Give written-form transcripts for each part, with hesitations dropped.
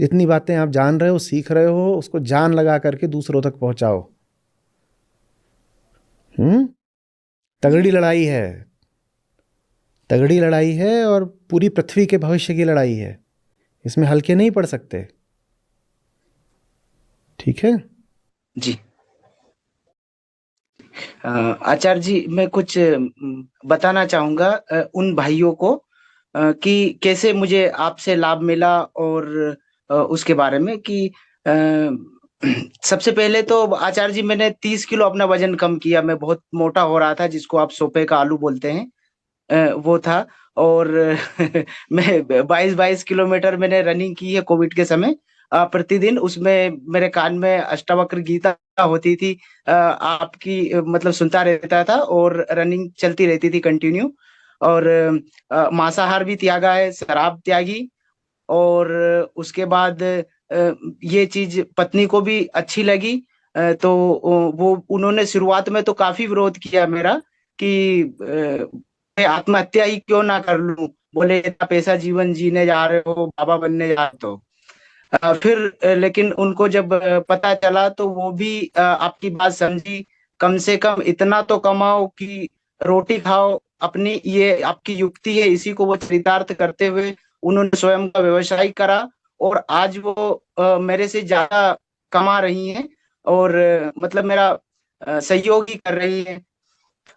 जितनी बातें आप जान रहे हो, सीख रहे हो, उसको जान लगा करके दूसरों तक पहुंचाओ। जी। तगड़ी लड़ाई है, तगड़ी लड़ाई है, और पूरी पृथ्वी के भविष्य की लड़ाई है। इसमें हल्के नहीं पड़ सकते। ठीक है। जी। आचार्य जी, मैं कुछ बताना चाहूँगा उन भाइयों को कि कैसे मुझे आपसे लाभ मिला, और उसके बारे में कि अ, सबसे पहले तो आचार्य जी, मैंने 30 किलो अपना वज़न कम किया। मैं बहुत मोटा हो रहा था, जिसको आप सोपे का आलू बोलते हैं, वो था। और मैं 22-22 किलोमीटर मैंने रनिंग की है कोविड के समय, प्रतिदिन। उसमें मेरे कान में अष्टावक्र गीता होती थी, आपकी मतलब सुनता रहता था, और रनिंग चलती रहती थी कंटिन्यू। और मांसाहार भी त्यागा है, शराब त्यागी। और उसके बाद ये चीज़ पत्नी को भी अच्छी लगी। तो वो उन्होंने शुरुआत में तो काफ़ी विरोध किया मेरा कि मैं आत्महत्या ही क्यों ना कर लूँ? बोले, इतना पैसा जीवन जीने जा रहे हो, बाबा बनने जा रहे हो तो। फिर लेकिन उनको जब पता चला, तो वो भी आपकी बात समझी। कम से कम इतना तो कमाओ कि रोटी खाओ, अपनी ये आपकी युक्ति है, इसी को वो चरितार्थ करते हुए उन्होंने स्वयं का व्यवसाय करा। और आज वो मेरे से ज़्यादा कमा रही हैं, और मतलब मेरा सहयोग ही कर रही हैं।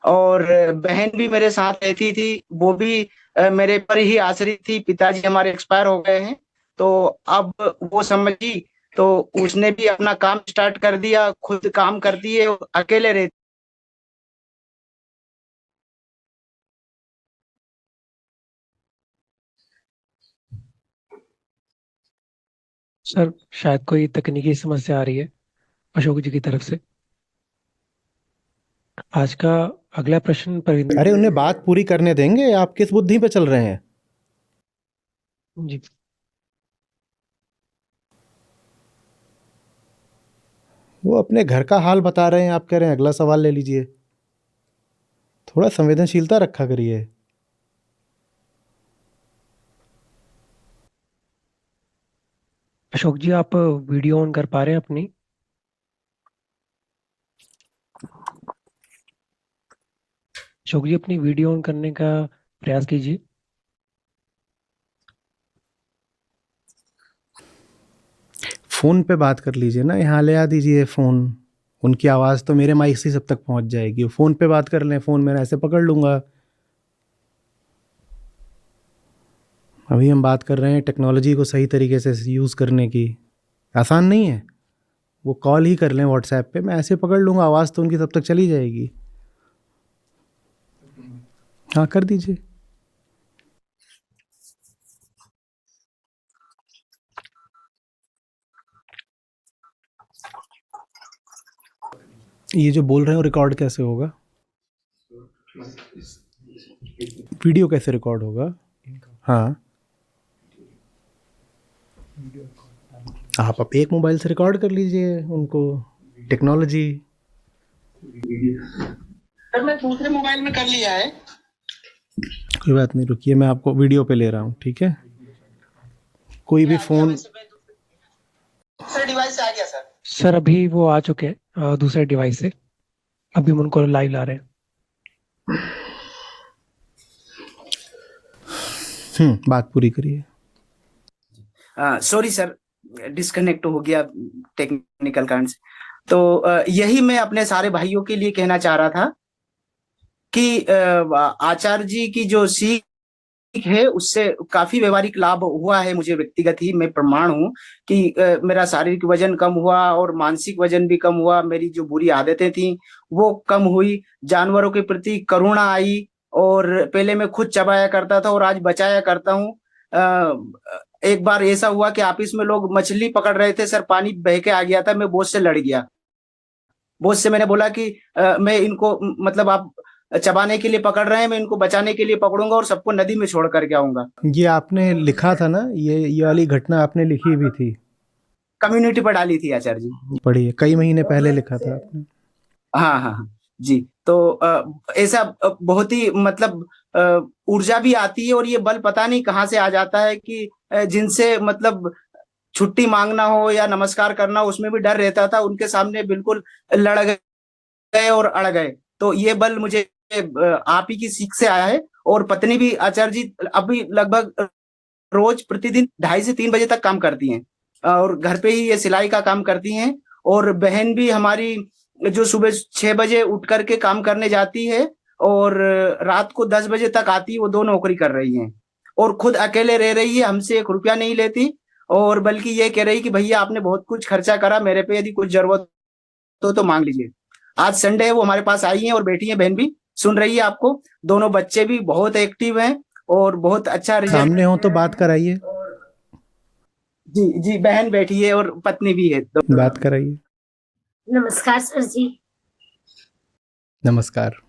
और बहन भी मेरे साथ रहती थी, वो भी मेरे पर ही आश्रित थी। पिताजी हमारे एक्सपायर हो गए हैं, तो अब वो समझी, तो उसने भी अपना काम स्टार्ट कर दिया, खुद काम करती है, अकेले रहती। सर, शायद कोई तकनीकी समस्या आ रही है अशोक जी की तरफ से। आज का अगला प्रश्न प्रवीण अरे उन्हें बात पूरी करने देंगे, आप किस बुद्धि पे चल रहे हैं? जी। वो अपने घर का हाल बता रहे हैं, आप कह रहे हैं अगला सवाल ले लीजिए। थोड़ा संवेदनशीलता रखा करिए। अशोक जी, आप वीडियो ऑन कर पा रहे हैं अपनी? अशोक जी, अपनी वीडियो ऑन करने का प्रयास कीजिए। फ़ोन पे बात कर लीजिए ना, यहाँ ले आ दीजिए फ़ोन। उनकी आवाज़ तो मेरे माइक से सब तक पहुँच जाएगी। फ़ोन पे बात कर लें, फ़ोन मेरा ऐसे पकड़ लूँगा। अभी हम बात कर रहे हैं टेक्नोलॉजी को सही तरीके से यूज़ करने की। आसान नहीं है। वो कॉल ही कर लें व्हाट्सएप पे, मैं ऐसे पकड़ लूँगा, आवाज़ तो उनकी तब तक चली जाएगी। हाँ, कर दीजिए। ये जो बोल रहे हो रिकॉर्ड कैसे होगा? वीडियो कैसे रिकॉर्ड होगा? हाँ, आप एक मोबाइल से रिकॉर्ड कर लीजिए उनको। टेक्नोलॉजी। सर, मैं दूसरे मोबाइल में कर लिया है। कोई बात नहीं, रुकिए, मैं आपको वीडियो पे ले रहा हूँ, ठीक है? कोई भी आ गया फ़ोन। वैसे, मैं दूसरे डिवाइस से आ गया सर। सर, अभी वो आ चुके हैं दूसरे डिवाइस से। अभी हम उनको लाइव ला रहे हैं। बात पूरी करिए। सॉरी सर, डिस्कनेक्ट हो गया टेक्निकल कारण से। तो यही मैं अपने सारे भाइयों के लिए कहना चाह रहा था कि आचार्य जी की जो सीख है, उससे काफी व्यवहारिक लाभ हुआ है मुझे व्यक्तिगत ही। मैं प्रमाण हूँ कि मेरा शारीरिक वजन कम हुआ, और मानसिक वजन भी कम हुआ। मेरी जो बुरी आदतें थी वो कम हुई, जानवरों के प्रति करुणा आई। और पहले मैं खुद चबाया करता था, और आज बचाया करता हूँ। एक बार ऐसा हुआ कि ऑफिस में लोग मछली पकड़ रहे थे सर, पानी बह के आ गया था, मैं बॉस से लड़ गया। बॉस से मैंने बोला कि मैं इनको मतलब आप चबाने के लिए पकड़ रहे हैं, मैं इनको बचाने के लिए पकड़ूंगा, और सबको नदी में छोड़ करके आऊंगा। ये आपने लिखा था ना, ये वाली घटना आपने लिखी भी थी। कम्युनिटी पर डाली थी आचार्य जी। पढ़िए, कई महीने पहले लिखा था आपने। हाँ, हाँ, हाँ। जी। तो ऐसा बहुत ही मतलब ऊर्जा भी आती है, और ये बल पता नहीं कहाँ से आ जाता है कि जिनसे मतलब छुट्टी मांगना हो या नमस्कार करना हो, उसमें भी डर रहता था। उनके सामने बिल्कुल लड़ गए और अड़ गए। तो ये बल मुझे आप ही की सीख से आया है। और पत्नी भी आचार्य जी अभी लगभग रोज प्रतिदिन 2:30 से 3 बजे तक काम करती हैं, और घर पे ही ये सिलाई का काम करती हैं। और बहन भी हमारी जो सुबह 6 बजे उठ करके काम करने जाती है और रात को 10 बजे तक आती है, वो 2 नौकरी कर रही हैं और खुद अकेले रह रही है, हमसे 1 रुपया नहीं लेती। और बल्कि ये कह रही कि भैया आपने बहुत कुछ खर्चा करा मेरे पे, यदि कुछ जरूरत हो तो मांग लीजिए। आज संडे है, वो हमारे पास आई हैं और बैठी हैं, बहन भी सुन रही है आपको। दोनों बच्चे भी बहुत एक्टिव हैं और बहुत अच्छा रिजल्ट सामने हो तो बात कराइए, जी जी, बहन बैठी है और पत्नी भी है। बात कराइए। नमस्कार सर जी। नमस्कार।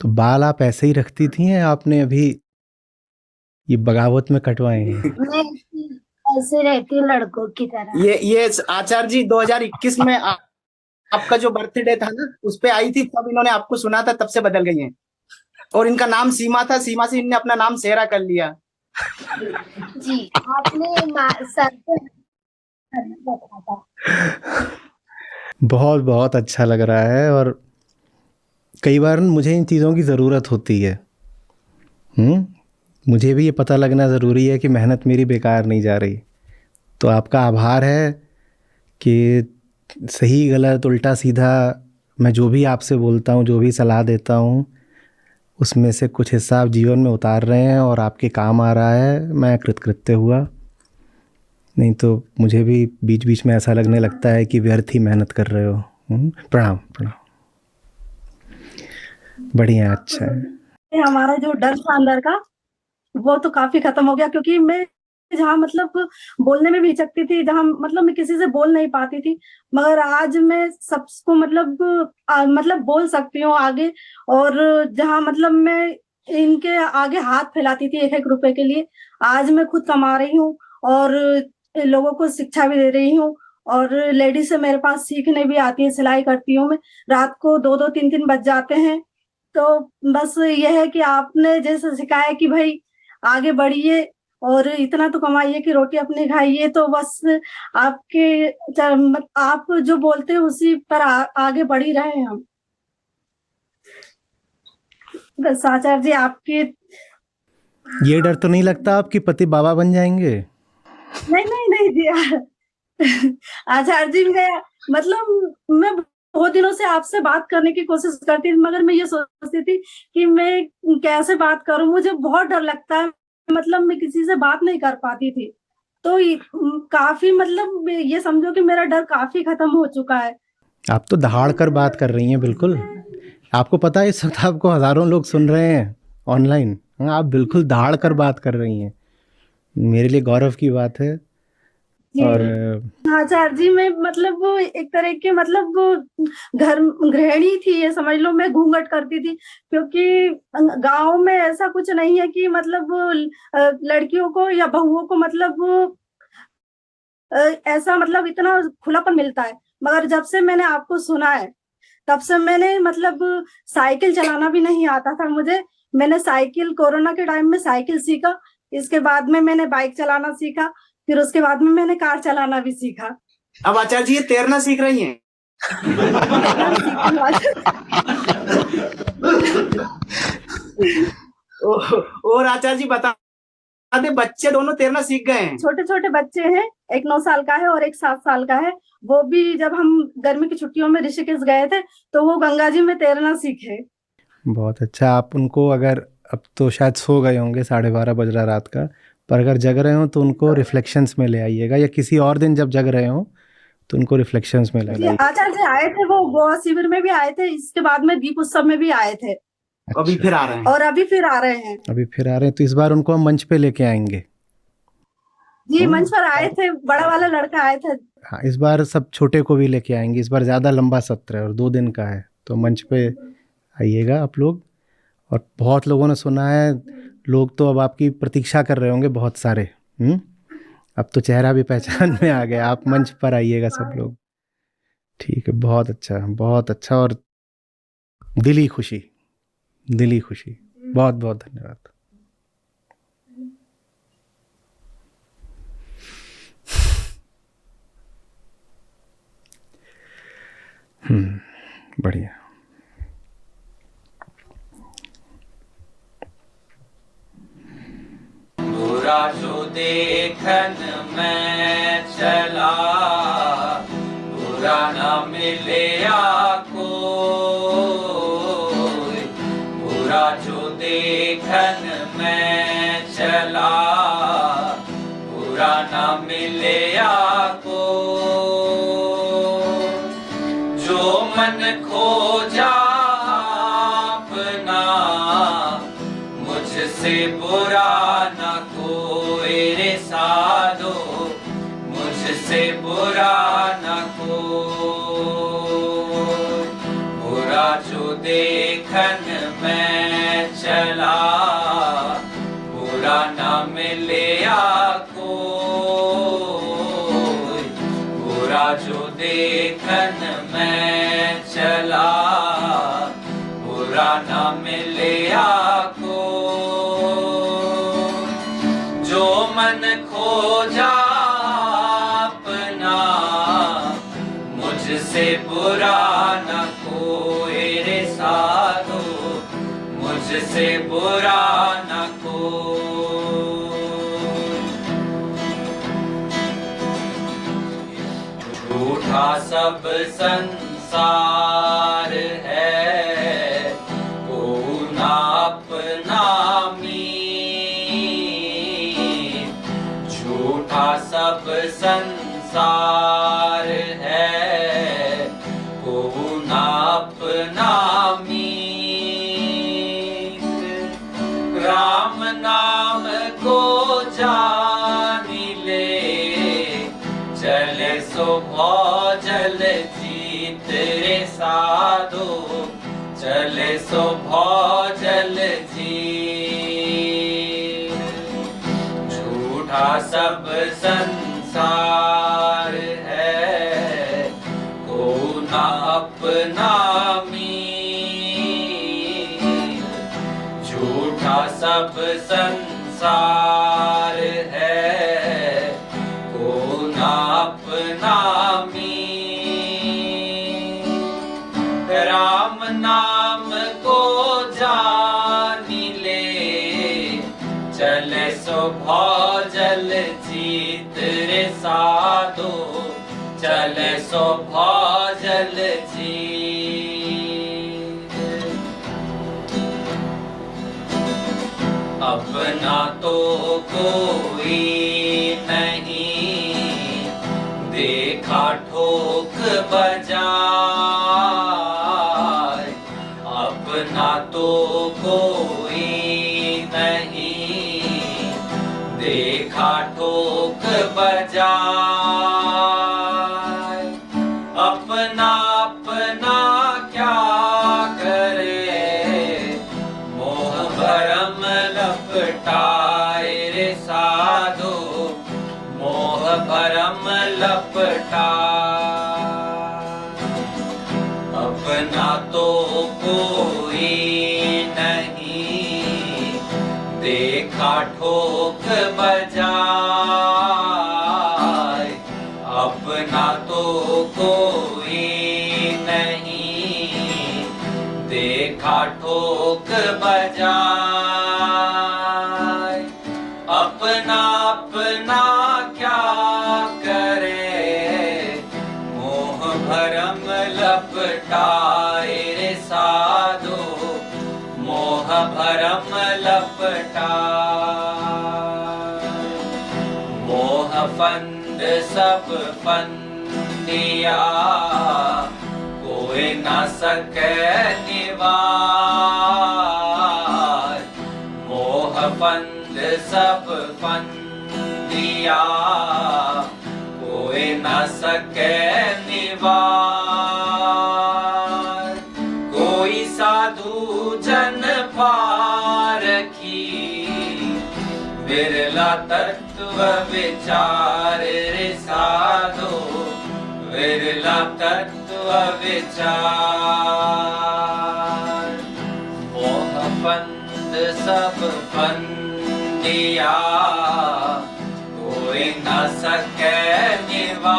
तो बाल आप ऐसे ही रखती थी या आपने अभी ये बगावत में कटवाए हैं? मैं ऐसे रहती हूँ लड़कों की तरह। ये आचार्य जी 2021 में आपका जो बर्थडे था ना, उस पे आई थी, तब इन्होंने आपको सुना था, तब से बदल गई हैं। और इनका नाम सीमा था, सीमा से इनने अपना नाम सेहरा कर लिया। जी, आपने सर पे रखा था। बहुत बहुत अच्छा लग रहा है। और कई बार मुझे इन चीज़ों की ज़रूरत होती है। मुझे भी ये पता लगना ज़रूरी है कि मेहनत मेरी बेकार नहीं जा रही। तो आपका आभार है कि सही गलत उल्टा सीधा मैं जो भी आपसे बोलता हूँ, जो भी सलाह देता हूँ, उसमें से कुछ हिस्सा आप जीवन में उतार रहे हैं और आपके काम आ रहा है। मैं कृतकृत्य हुआ। नहीं तो मुझे भी बीच बीच में ऐसा लगने लगता है कि व्यर्थ ही मेहनत कर रहे हो। प्रणाम प्रणाम। बढ़िया, अच्छा है। हमारा जो डर था अंदर का, वो तो काफी खत्म हो गया, क्योंकि मैं जहाँ मतलब बोलने में भी हिचकती थी, जहाँ मतलब मैं किसी से बोल नहीं पाती थी, मगर आज मैं सबको मतलब बोल सकती हूँ आगे। और जहाँ मतलब मैं इनके आगे हाथ फैलाती थी 1-1 रुपए के लिए, आज मैं खुद कमा रही हूँ और लोगों को शिक्षा भी दे रही हूँ। और लेडीज से मेरे पास सीखने भी आती है, सिलाई करती हूँ मैं। रात को 2-2 3-3 बज जाते हैं। तो बस ये है कि आपने जैसे सिखाया कि भाई आगे बढ़िए और इतना तो कमाइए कि रोटी अपनी खाइए, तो बस आप जो बोलते हैं उसी पर आगे बढ़ ही रहे हैं हम। बस आचार्य जी आपके ये डर तो नहीं लगता आपके पति बाबा बन जाएंगे? नहीं जी आचार्य जी, मैं बहुत दिनों से आपसे बात करने की कोशिश करती थी, मगर मैं ये सोचती थी कि मैं कैसे बात करूं, मुझे बहुत डर लगता है। मतलब मैं किसी से बात नहीं कर पाती थी। तो काफी मतलब ये समझो कि मेरा डर काफी खत्म हो चुका है। आप तो दहाड़ कर बात कर रही हैं बिल्कुल। आपको पता है इस वक्त आपको हज़ारों लोग सुन रहे हैं ऑनलाइन। आप बिल्कुल दहाड़ कर बात कर रही हैं। मेरे लिए गौरव की बात है। और आचार्य जी, मैं मतलब वो एक तरह के मतलब वो घर गृहिणी थी, ये समझ लो। मैं घूंघट करती थी, क्योंकि गांव में ऐसा कुछ नहीं है कि मतलब लड़कियों को या बहुओं को मतलब ऐसा मतलब इतना खुलापन मिलता है। मगर जब से मैंने आपको सुना है, तब से मैंने मतलब साइकिल चलाना भी नहीं आता था मुझे। मैंने साइकिल कोरोना के टाइम में साइकिल सीखा, इसके बाद में मैंने बाइक चलाना सीखा, फिर उसके बाद में मैंने कार चलाना भी सीखा। अब आचार्य जी ये तैरना सीख रही हैं। और आचार्य जी बता दे, बच्चे दोनों तैरना सीख गए हैं। छोटे छोटे बच्चे हैं, एक 9 साल का है और एक 7 साल का है। वो भी जब हम गर्मी की छुट्टियों में ऋषिकेश गए थे, तो वो गंगा जी में तैरना सीखे। बहुत अच्छा। आप उनको अगर, अब तो शायद सो गए होंगे, 12:30 बज रहा रात का, पर अगर जग रहे हो तो उनको रिफ्लेक्शंस में ले आइएगा, या किसी और दिन जब जग रहे हो तो उनको रिफ्लेक्शंस में ले आइएगा। आचार्य जी आए थे, वो गोवा शिविर में भी आए थे, इसके बाद में दीप उत्सव में भी आए थे। अभी फिर आ रहे हैं। और अभी फिर आ रहे हैं। अभी फिर आ रहे हैं, तो इस बार उनको हम मंच पे लेके आएंगे। जी, मंच पर आए थे, बड़ा वाला लड़का आए थे। हाँ, इस बार सब छोटे को भी लेके आएंगे। इस बार ज़्यादा लंबा सत्र है और 2 दिन का है, तो मंच पे आइएगा आप लोग। और बहुत लोगों ने सुना है, लोग तो अब आपकी प्रतीक्षा कर रहे होंगे, बहुत सारे। अब तो चेहरा भी पहचान में आ गया। आप मंच पर आइएगा सब लोग। ठीक है, बहुत अच्छा, बहुत अच्छा। और दिली खुशी, दिली खुशी। बहुत बहुत धन्यवाद। बढ़िया। बुरा जो देखन मैं चला, बुरा न मिले कोई। बुरा जो देखन मैं चला, बुरा न मिले कोई। जो मन खोजा अपना, मुझसे बुरा न कोई रे साधो, मुझसे बुरा न कोई। बुरा जो देखन मैं चला, बुरा न मिले कोई। बुरा जो देखन मैं चला, बुरा न मिले कोई। जो मन खोजा अपना, मुझसे बुरा न कोई रे साधो, मुझसे बुरा न कोई। झूठा सब संसार है, को ना अपना मीत। झूठा सब संसार है, को ना अपना मीत। राम नाम को जान ले, चले सो भौजल जीत रे साधो, चले सो भौजल जीत। झूठा सब संसार है, को ना अपना मीत। झूठा सब संसार है, को ना अपना मीत। राम नाम को जान ले, चले सो भौजल जीत रे साधो, चले सो भौजल जीत। अपना तो कोई नहीं, देखा ठोक बजाए। अपना तो कोई नहीं, देखा ठोक बजाए। अपना अपना क्या करे, मोह भरम लपटाए रे साधो, मोह भरम लपटाए। अपना तो कोई नहीं, देखा ठोक बजाए। अपना तो कोई नहीं, देखा ठोक बजाए। अपना अपना क्या करे, मोह भरम लपटाए रे साधो, मोह भरम लपटाए। मोह फंद सब फंदिया, कोई न सके निवार। मोह फंद सब फंदिया, कोई न सके निवार। कोई साधु जन पारखी, विरला तत्व विचार रे साधो, विरला तत्व विचार। मोह फंद सब फंदिया, कोई न सके निवार।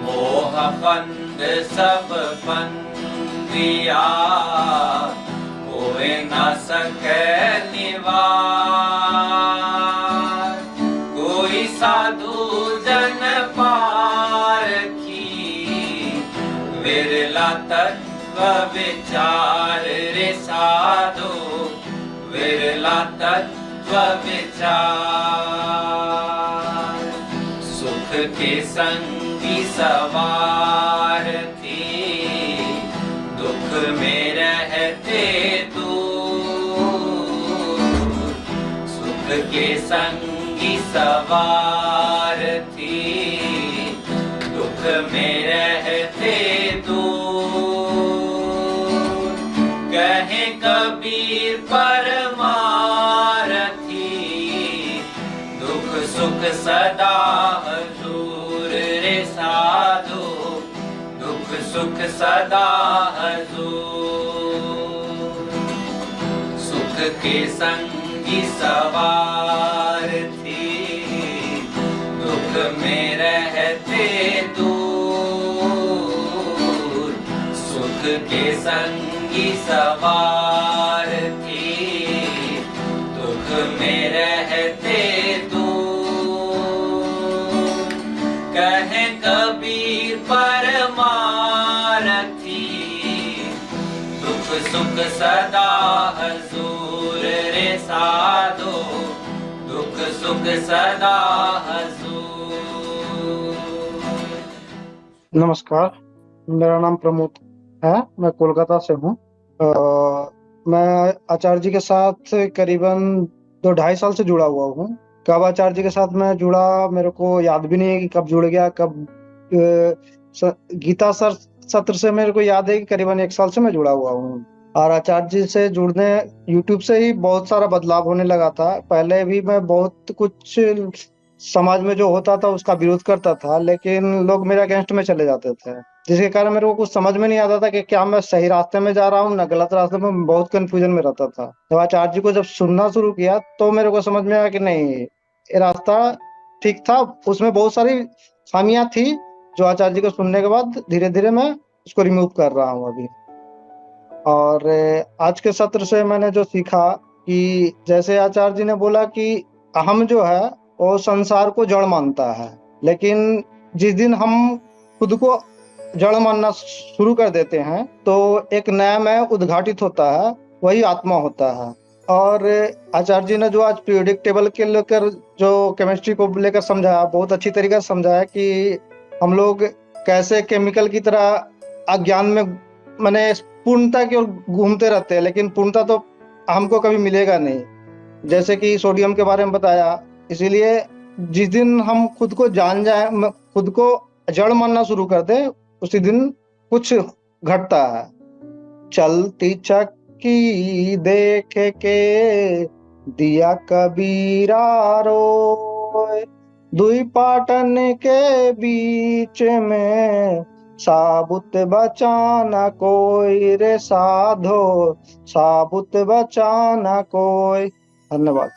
मोह सब फंदिया, होए न सके निवार। कोई साधु जन पारखी, विरला तत्व विचार रे साधो, विरला तत्व विचार। सुख के संगी सवार थी, दुख में रहते दूर। सुख के संगी सवार थी, दुख में रहते दूर। कहे कबीर परमारथी, दुख सुख सदा हजूर रे साधो, दुख सुख सदा हजूर। सुख के संगी सवार थी, दुख में रहते दूर। सुख के संगी सवार थी, दुख में रहते दूर। कहे कबीर परमारथी, दुख सुख सदा हजूर रे साधो, दुख सुख सदा हजूर। नमस्कार, मेरा नाम प्रमोद है, मैं कोलकाता से हूँ। मैं आचार्य जी के साथ करीबन 2-2.5 साल से जुड़ा हुआ हूँ। कब आचार्य जी के साथ मैं जुड़ा मेरे को याद भी नहीं है कि कब जुड़ गया, कब गीता सत्र से मेरे को याद है कि करीबन 1 साल से मैं जुड़ा हुआ हूँ। और आचार्य जी से जुड़ने यूट्यूब से ही बहुत सारा बदलाव होने लगा था। पहले भी मैं बहुत कुछ समाज में जो होता था उसका विरोध करता था, लेकिन लोग मेरे अगेंस्ट में चले जाते थे, जिसके कारण मेरे को कुछ समझ में नहीं आता था कि क्या मैं सही रास्ते में जा रहा हूँ ना गलत रास्ते में। बहुत कंफ्यूजन में रहता था। जब आचार्य जी को जब सुनना शुरू किया तो मेरे को समझ में आया कि नहीं, ये रास्ता ठीक था। उसमें बहुत सारी खामियां थी जो आचार्य जी को सुनने के बाद धीरे धीरे मैं उसको रिमूव कर रहा हूँ अभी। और आज के सत्र से मैंने जो सीखा कि जैसे आचार्य जी ने बोला कि अहम जो है वो संसार को जड़ मानता है, लेकिन जिस दिन हम खुद को जड़ मानना शुरू कर देते हैं तो एक नया मैं उद्घाटित होता है, वही आत्मा होता है। और आचार्य जी ने जो आज पीरियोडिक टेबल के लेकर जो केमिस्ट्री को लेकर समझाया, बहुत अच्छी तरीके से समझाया कि हम लोग कैसे केमिकल की तरह अज्ञान में मैंने पूर्णता की ओर घूमते रहते हैं, लेकिन पूर्णता तो हमको कभी मिलेगा नहीं। जैसे कि सोडियम के बारे में बताया, इसीलिए जिस दिन हम खुद को जान जाए, खुद को जड़ मानना शुरू कर दे, उसी दिन कुछ घटता है। चलती चक्की देख के दिया कबीरा रोए, दुई पाटन के बीच में साबुत बचाना कोई रे साधो, साबुत बचाना कोई। धन्यवाद।